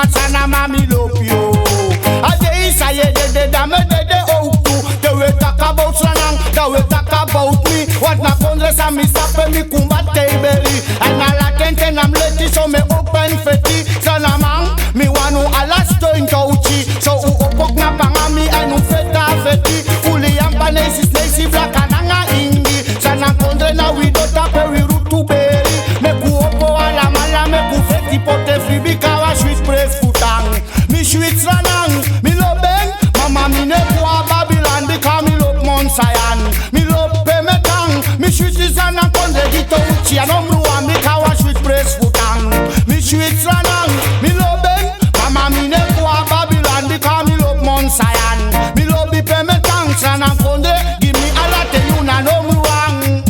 sana mami lopio. Ade isaye de dame de outu. They will talk about Sanang, they will talk about me. What na kondres a mi sape mi kumbate beri. And a la kente nam leti so me open feti. Sanamang, mi wanu ala stoin touchi. So u opok na pangami and u feta feti. Uli yampane si snake black ananga ingi. Sanang kondre na we do tape we rutu beri. Me ku opo ala mala me ku feti pote fribi kawa sweet praise futang. Mi sweet Sanang, mi lobeng. Mama mi ne kwa Babylon because mi love Mount Zion. Mi love Pemetang. Mi sweet Sanang kondre dito uchi anomruwa mi kawa sweet praise futang. Mi sweet Sanang, mi lobeng. Mama mi ne kwa Babylon because mi love Mount Zion. Mi love the Pemetang Sanang kondre give me a lot of you na nomruwang.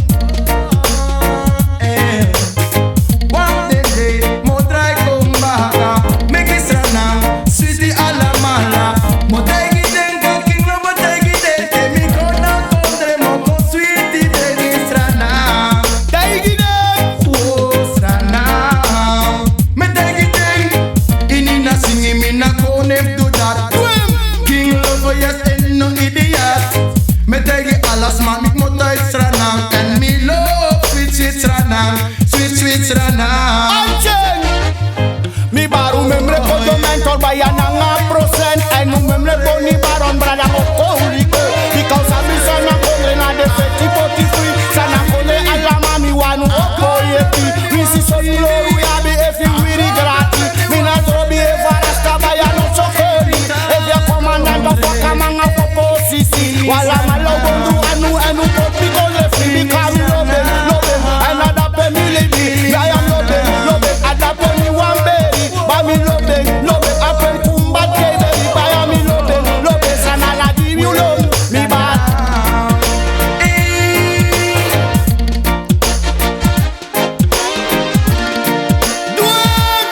Mi baru membre kodo mentor bayananga prosent. And nu membre boni baron brada oko huliko. Because I be sana kondre na de feti poti free. Sana kondre alama mi wanu oko yeti. Mi si so glory abi efi wiri grati. Mi na trobi e farasta bayano chokeri. If ya commandant of wakamanga popo sisi. Wala malo gondu anu popi kondre free. Because mi lobe and adape mi libi. I am lobe adape mi wambe. Bami lobe apen kumbate baby. Bami lobe sana la give you love mi bad. Do it.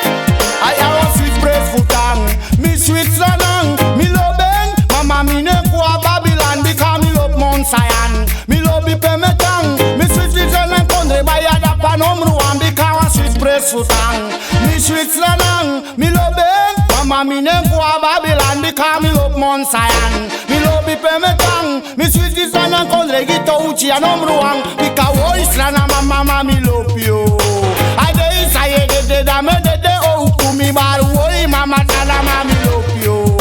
I am a sweet praise futang. Mi sweet Sanang, mi lobeng. Mama mi ne kwa Babylon because mi love Mount Zion. Mi love Pemetang. Mi sweet Sanang kondre bayada panomruan because sweet praise futang. Mi sweet Sanang, mi lobeng. Mama mi ne kwa Babylon because mi love Mount Zion. Mi love Pemetang. Mi sweet Sanang kondre gito uchi anomruang because voice lana mama mi love you. Ade isaye de dame de outu mi baru oi mama tala mami love you.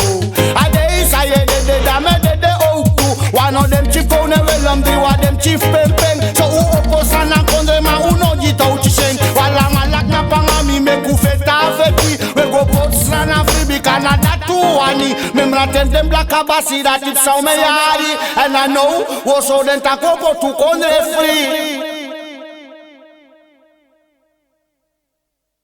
Ade isaye de dame de outu. One of them chief kone welam di wa them chief peng. So u opo Sanang kondre ma uno gito uchi sheng. Wala malak na pangami me ku feta feti. We go put Sanang free because na that too wani. Memra them black abasi that it so me yari. And I know wo so den takopo tu kondre free.